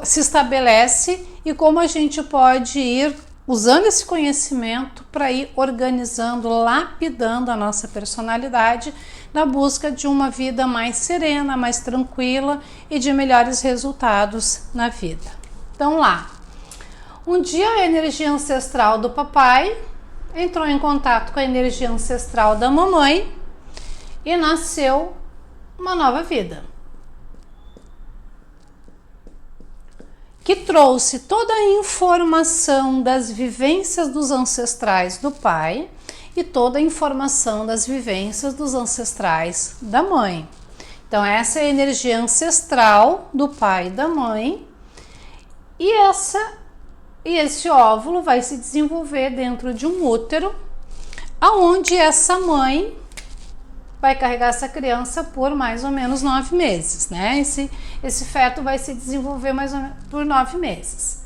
se estabelece e como a gente pode ir usando esse conhecimento para ir organizando, lapidando a nossa personalidade na busca de uma vida mais serena, mais tranquila e de melhores resultados na vida. Então lá, um dia a energia ancestral do papai entrou em contato com a energia ancestral da mamãe e nasceu uma nova vida, que trouxe toda a informação das vivências dos ancestrais do pai e toda a informação das vivências dos ancestrais da mãe. Então essa é a energia ancestral do pai e da mãe, e esse óvulo vai se desenvolver dentro de um útero, aonde essa mãe vai carregar essa criança por mais ou menos 9 meses, né? Esse feto vai se desenvolver mais ou menos por 9 meses.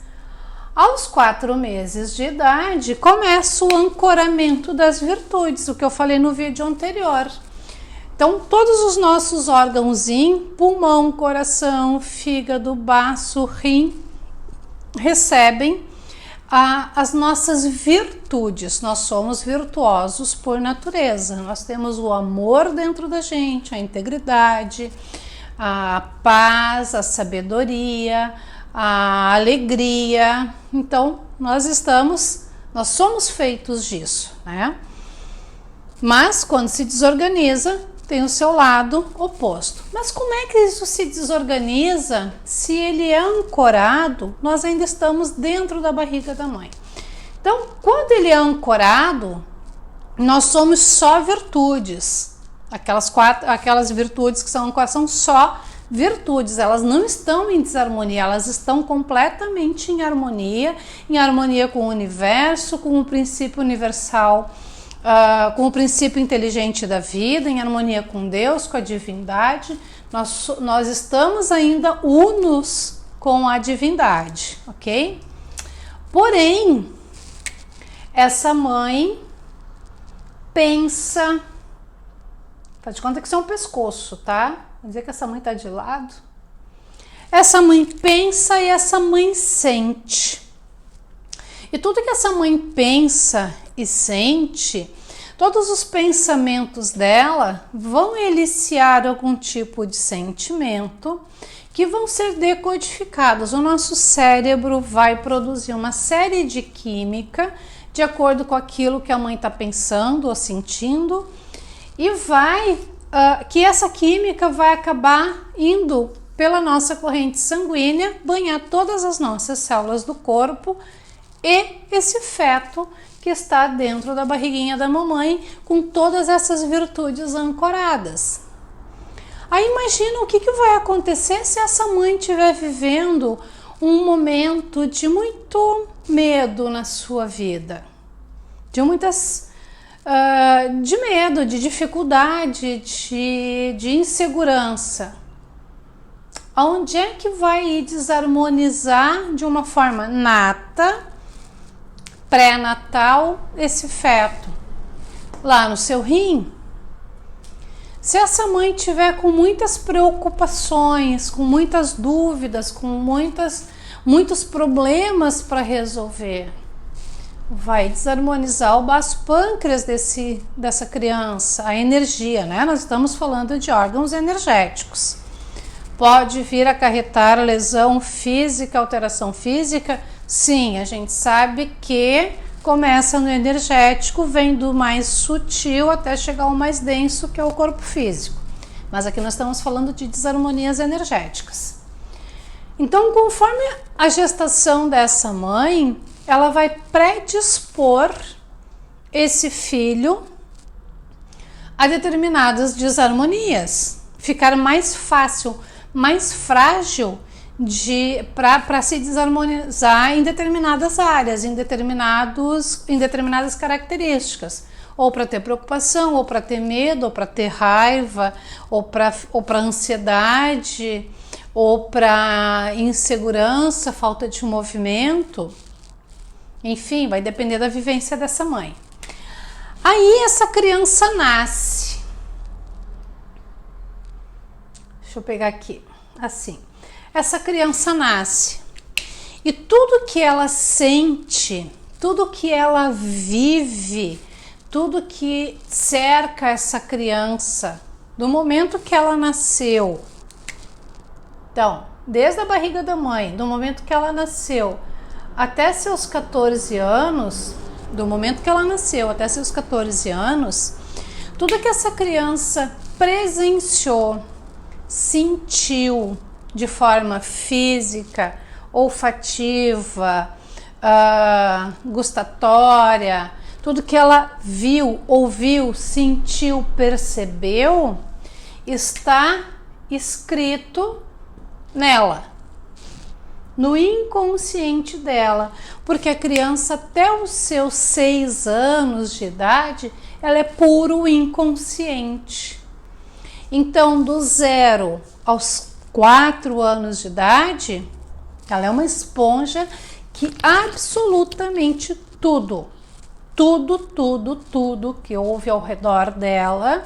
Aos 4 meses de idade, começa o ancoramento das virtudes, o que eu falei no vídeo anterior. Então, todos os nossos órgãozinhos, pulmão, coração, fígado, baço, rim, recebem as nossas virtudes. Nós somos virtuosos por natureza, nós temos o amor dentro da gente, a integridade, a paz, a sabedoria, a alegria. Então nós somos feitos disso, né? Mas quando se desorganiza, tem o seu lado oposto. Mas como é que isso se desorganiza se ele é ancorado? Nós ainda estamos dentro da barriga da mãe. Então, quando ele é ancorado, nós somos só virtudes. Aquelas virtudes que são ancoradas são só virtudes. Elas não estão em desarmonia, elas estão completamente em harmonia com o universo, com o princípio universal, com o princípio inteligente da vida, em harmonia com Deus, com a divindade. Nós estamos ainda unos com a divindade, ok? Porém, essa mãe pensa, faz de conta que isso é um pescoço, tá? Vou dizer que essa mãe tá de lado. Essa mãe pensa e essa mãe sente. E tudo que essa mãe pensa e sente, todos os pensamentos dela vão eliciar algum tipo de sentimento que vão ser decodificados. O nosso cérebro vai produzir uma série de química de acordo com aquilo que a mãe está pensando ou sentindo, e que essa química vai acabar indo pela nossa corrente sanguínea, banhar todas as nossas células do corpo e esse feto que está dentro da barriguinha da mamãe com todas essas virtudes ancoradas. Aí imagina o que vai acontecer se essa mãe estiver vivendo um momento de muito medo na sua vida, de medo, de dificuldade, de insegurança. Aonde é que vai desarmonizar de uma forma nata, pré-natal, esse feto? Lá no seu rim. Se essa mãe tiver com muitas preocupações, com muitas dúvidas, com muitos problemas para resolver, vai desarmonizar o baço pâncreas dessa criança, a energia, né? Nós estamos falando de órgãos energéticos. Pode vir a acarretar lesão física, alteração física? Sim, a gente sabe que começa no energético, vem do mais sutil até chegar ao mais denso, que é o corpo físico. Mas aqui nós estamos falando de desarmonias energéticas. Então, conforme a gestação dessa mãe, ela vai predispor esse filho a determinadas desarmonias, ficar mais fácil, mais frágil para se desarmonizar em determinadas áreas, em determinadas características, ou para ter preocupação, ou para ter medo, ou para ter raiva, ou para ansiedade, ou para insegurança, falta de movimento. Enfim, vai depender da vivência dessa mãe. Aí essa criança nasce. Deixa eu pegar aqui, assim. essa criança nasce. E tudo que ela sente, tudo que ela vive, tudo que cerca essa criança, do momento que ela nasceu. Então, desde a barriga da mãe, do momento que ela nasceu até seus 14 anos, do momento que ela nasceu até seus 14 anos, tudo que essa criança presenciou, sentiu de forma física, olfativa, gustatória, tudo que ela viu, ouviu, sentiu, percebeu, está escrito nela, no inconsciente dela, porque a criança até os seus 6 anos de idade, ela é puro inconsciente. Então, do 0 aos 4 anos de idade, ela é uma esponja que absolutamente tudo que houve ao redor dela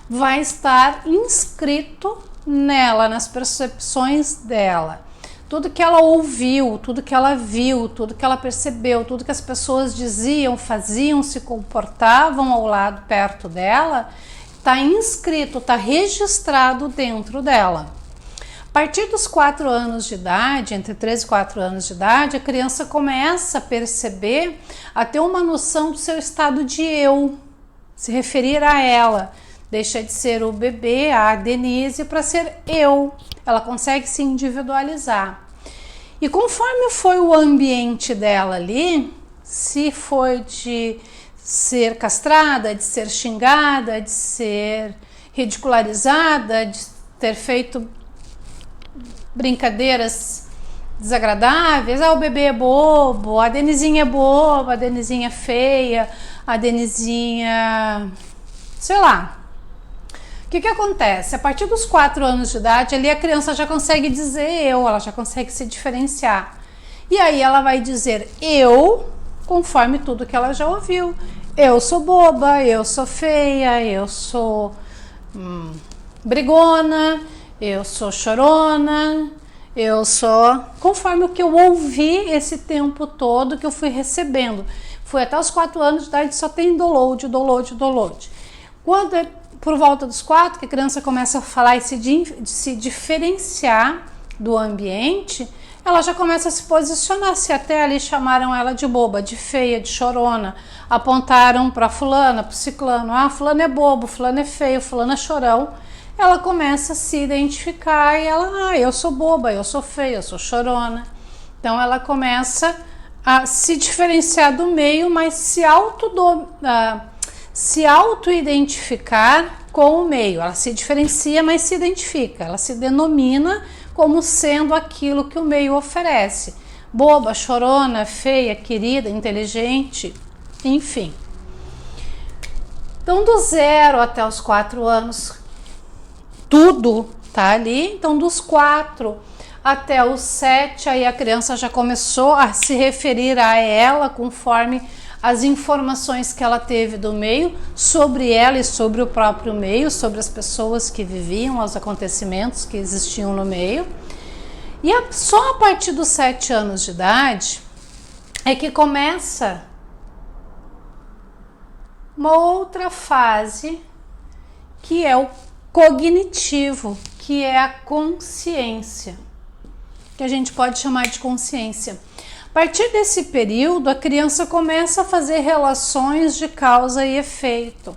vai estar inscrito nela, nas percepções dela. Tudo que ela ouviu, tudo que ela viu, tudo que ela percebeu, tudo que as pessoas diziam, faziam, se comportavam ao lado, perto dela, está inscrito, está registrado dentro dela. A partir dos 4 anos de idade, entre 3 e 4 anos de idade, a criança começa a perceber, a ter uma noção do seu estado de eu, se referir a ela. Deixa de ser o bebê, a Denise, para ser eu. Ela consegue se individualizar. E conforme foi o ambiente dela ali, se foi de ser castrada, de ser xingada, de ser ridicularizada, de ter feito brincadeiras desagradáveis, o bebê é bobo, a Denizinha é boba, a Denizinha é feia, a Denizinha, sei lá. O que acontece? A partir dos 4 anos de idade, ali a criança já consegue dizer eu, ela já consegue se diferenciar. E aí ela vai dizer eu, conforme tudo que ela já ouviu. Eu sou boba, eu sou feia, eu sou brigona, eu sou chorona, eu sou... Conforme o que eu ouvi esse tempo todo que eu fui recebendo. Fui até os 4 anos de idade, só tem download. Quando é por volta dos 4, que a criança começa a falar e se diferenciar do ambiente, ela já começa a se posicionar. Se até ali chamaram ela de boba, de feia, de chorona, apontaram para fulana, para o ciclano, fulano é bobo, fulano é feio, fulano é chorão, ela começa a se identificar e ela, eu sou boba, eu sou feia, eu sou chorona. Então ela começa a se diferenciar do meio, mas se auto-identificar com o meio. Ela se diferencia, mas se identifica. Ela se denomina como sendo aquilo que o meio oferece. Boba, chorona, feia, querida, inteligente, enfim. Então, do 0 até os 4 anos, tudo tá ali. Então, dos 4 até os 7, aí a criança já começou a se referir a ela conforme as informações que ela teve do meio, sobre ela e sobre o próprio meio, sobre as pessoas que viviam, os acontecimentos que existiam no meio. E só a partir dos 7 anos de idade é que começa uma outra fase, que é o cognitivo, que é a consciência, que a gente pode chamar de consciência. A partir desse período, a criança começa a fazer relações de causa e efeito.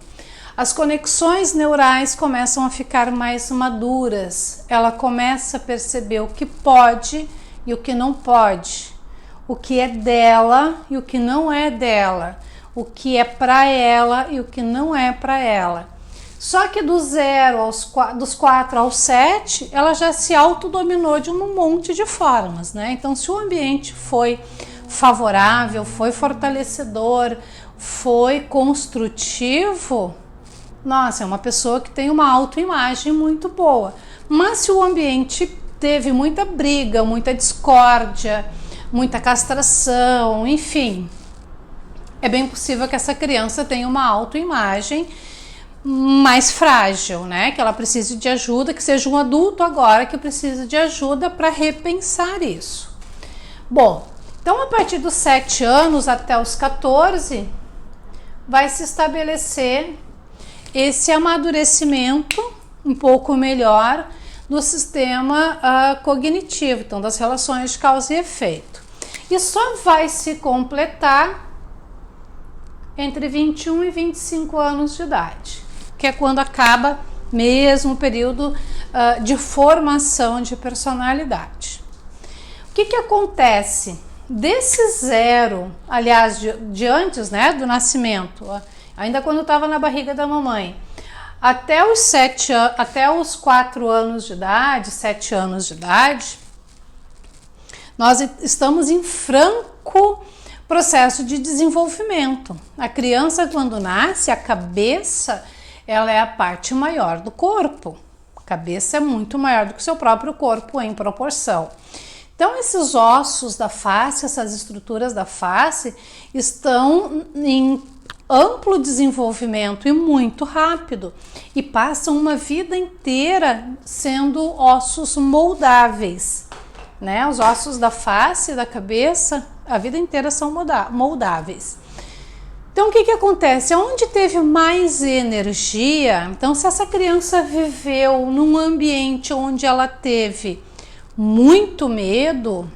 As conexões neurais começam a ficar mais maduras. Ela começa a perceber o que pode e o que não pode, o que é dela e o que não é dela, o que é para ela e o que não é para ela. Só que dos 4 aos 7, ela já se autodominou de um monte de formas, né? Então, se o ambiente foi favorável, foi fortalecedor, foi construtivo, nossa, é uma pessoa que tem uma autoimagem muito boa. Mas se o ambiente teve muita briga, muita discórdia, muita castração, enfim, é bem possível que essa criança tenha uma autoimagem mais frágil, né? Que ela precise de ajuda, que seja um adulto agora que precisa de ajuda para repensar isso. Bom, então a partir dos 7 anos até os 14, vai se estabelecer esse amadurecimento um pouco melhor do sistema cognitivo, então das relações de causa e efeito. E só vai se completar entre 21 e 25 anos de idade, que é quando acaba mesmo o período de formação de personalidade. O que acontece? Desse zero, aliás, de antes, né, do nascimento, ainda quando estava na barriga da mamãe, até os 4 anos de idade, 7 anos de idade, nós estamos em franco processo de desenvolvimento. A criança, quando nasce, a cabeça, ela é a parte maior do corpo. A cabeça é muito maior do que o seu próprio corpo em proporção. Então, esses ossos da face, essas estruturas da face, estão em amplo desenvolvimento e muito rápido, e passam uma vida inteira sendo ossos moldáveis, né? Os ossos da face e da cabeça, a vida inteira são moldáveis. Então, o que acontece? Onde teve mais energia, então se essa criança viveu num ambiente onde ela teve muito medo,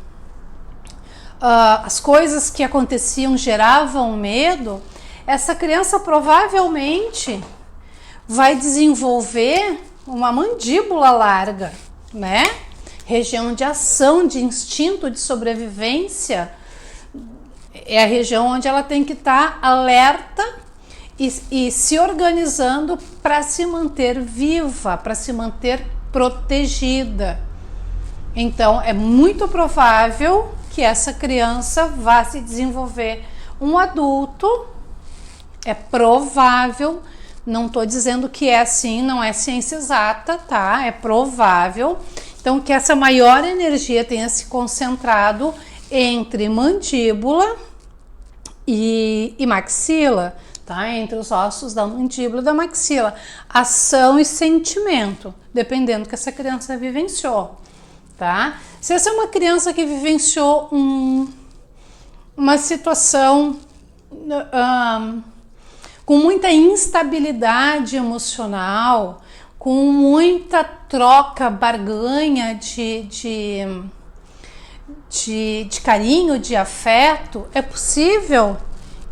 as coisas que aconteciam geravam medo, essa criança provavelmente vai desenvolver uma mandíbula larga, né? Região de ação, de instinto de sobrevivência, é a região onde ela tem que estar alerta e se organizando para se manter viva, para se manter protegida. Então, é muito provável que essa criança vá se desenvolver um adulto. É provável, não estou dizendo que é assim, não é ciência exata, tá? É provável. Então, que essa maior energia tenha se concentrado entre mandíbula e maxila, tá? Entre os ossos da mandíbula e da maxila. Ação e sentimento, dependendo do que essa criança vivenciou. Tá? Se essa é uma criança que vivenciou uma situação com muita instabilidade emocional, com muita troca, barganha de carinho, de afeto, é possível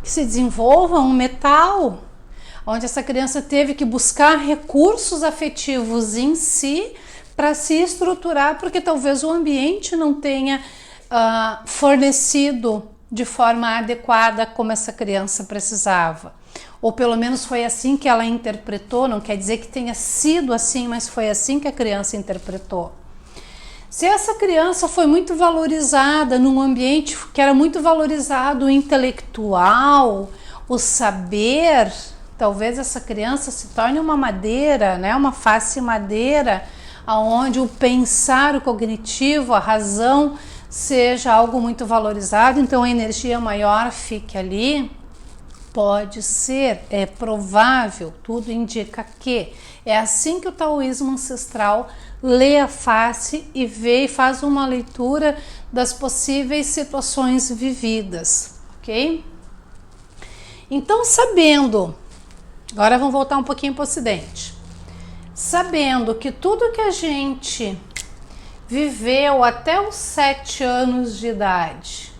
que se desenvolva um metal, onde essa criança teve que buscar recursos afetivos em si para se estruturar, porque talvez o ambiente não tenha fornecido de forma adequada como essa criança precisava. Ou pelo menos foi assim que ela interpretou, não quer dizer que tenha sido assim, mas foi assim que a criança interpretou. Se essa criança foi muito valorizada num ambiente que era muito valorizado o intelectual, o saber, talvez essa criança se torne uma madeira, né? Uma face madeira, onde o pensar, o cognitivo, a razão seja algo muito valorizado, então a energia maior fique ali. Pode ser, é provável, tudo indica que é assim que o taoísmo ancestral lê a face e vê e faz uma leitura das possíveis situações vividas, ok? Então, sabendo, agora vamos voltar um pouquinho para o Ocidente, sabendo que tudo que a gente viveu até os 7 anos de idade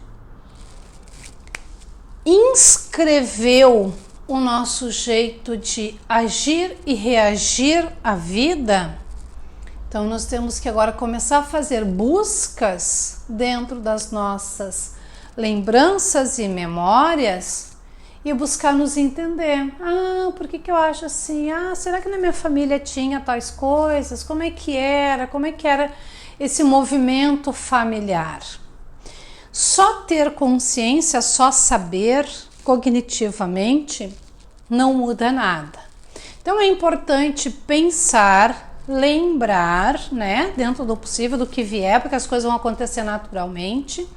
inscreveu o nosso jeito de agir e reagir à vida, então nós temos que agora começar a fazer buscas dentro das nossas lembranças e memórias e buscar nos entender. Por que eu acho assim? Será que na minha família tinha tais coisas? Como é que era? Como é que era esse movimento familiar? Só ter consciência, só saber cognitivamente não muda nada. Então é importante pensar, lembrar, né, dentro do possível, do que vier, porque as coisas vão acontecer naturalmente.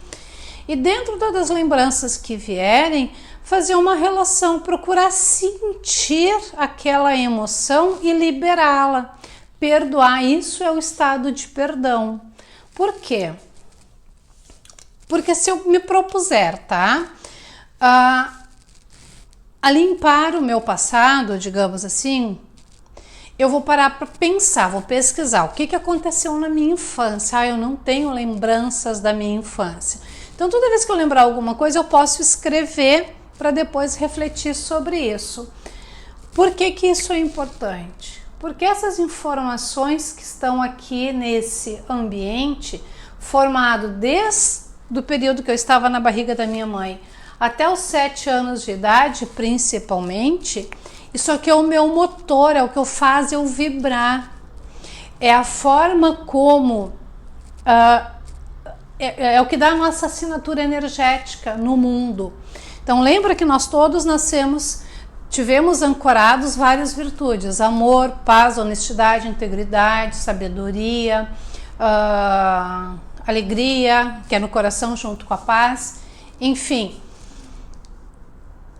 E dentro das lembranças que vierem, fazer uma relação, procurar sentir aquela emoção e liberá-la. Perdoar, isso é o estado de perdão. Por quê? Porque se eu me propuser, tá? A limpar o meu passado, digamos assim, eu vou parar para pensar, vou pesquisar o que aconteceu na minha infância. Eu não tenho lembranças da minha infância. Então, toda vez que eu lembrar alguma coisa, eu posso escrever para depois refletir sobre isso. Por que isso é importante? Porque essas informações que estão aqui nesse ambiente, formado desde o período que eu estava na barriga da minha mãe até os 7 anos de idade, principalmente, isso aqui é o meu motor, é o que eu faz eu vibrar. É a forma como... é o que dá a nossa assinatura energética no mundo. Então lembra que nós todos tivemos ancorados várias virtudes: amor, paz, honestidade, integridade, sabedoria, alegria, que é no coração junto com a paz, enfim.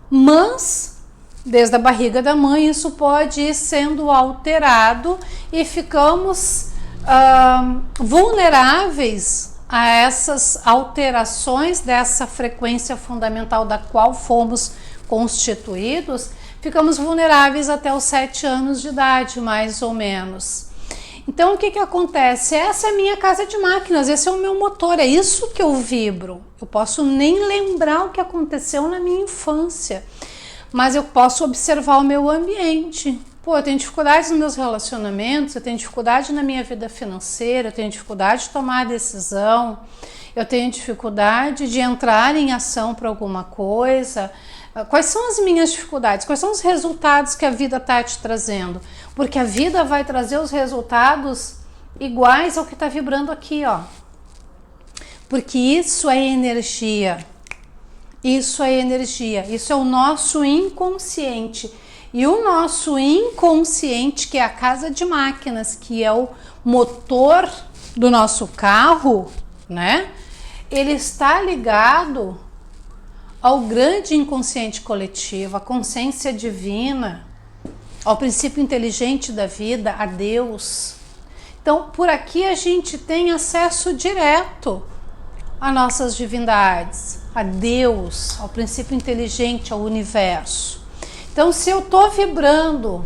Mas desde a barriga da mãe isso pode ir sendo alterado e ficamos vulneráveis a essas alterações dessa frequência fundamental da qual fomos constituídos. Ficamos vulneráveis até os 7 anos de idade, mais ou menos. Então o que acontece? Essa é a minha casa de máquinas, esse é o meu motor, é isso que eu vibro. Eu posso nem lembrar o que aconteceu na minha infância, mas eu posso observar o meu ambiente. Eu tenho dificuldades nos meus relacionamentos, eu tenho dificuldade na minha vida financeira, eu tenho dificuldade de tomar decisão, eu tenho dificuldade de entrar em ação para alguma coisa. Quais são as minhas dificuldades? Quais são os resultados que a vida está te trazendo? Porque a vida vai trazer os resultados iguais ao que está vibrando aqui, ó. Porque isso é energia. Isso é energia. Isso é o nosso inconsciente. E o nosso inconsciente, que é a casa de máquinas, que é o motor do nosso carro, né? Ele está ligado ao grande inconsciente coletivo, à consciência divina, ao princípio inteligente da vida, a Deus. Então, por aqui a gente tem acesso direto a nossas divindades, a Deus, ao princípio inteligente, ao universo. Então, se eu estou vibrando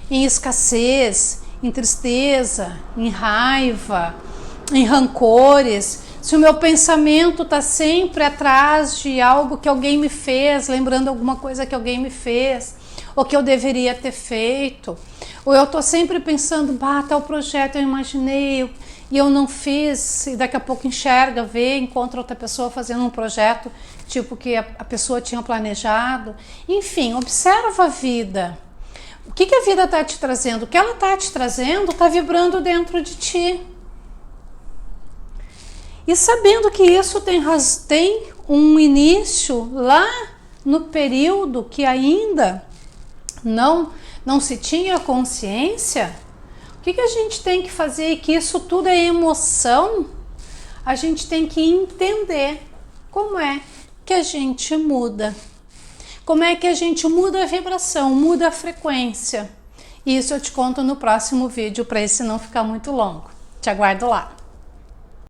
em escassez, em tristeza, em raiva, em rancores, se o meu pensamento está sempre atrás de algo que alguém me fez, lembrando alguma coisa que alguém me fez, ou que eu deveria ter feito, ou eu estou sempre pensando, tal projeto eu imaginei e eu não fiz, e daqui a pouco encontra outra pessoa fazendo um projeto tipo que a pessoa tinha planejado. Enfim, observa a vida. O que a vida está te trazendo? O que ela está te trazendo está vibrando dentro de ti. E sabendo que isso tem um início lá no período que ainda não se tinha consciência, o que a gente tem que fazer? E que isso tudo é emoção, a gente tem que entender como é que a gente muda. Como é que a gente muda a vibração, muda a frequência. Isso eu te conto no próximo vídeo, para esse não ficar muito longo. Te aguardo lá.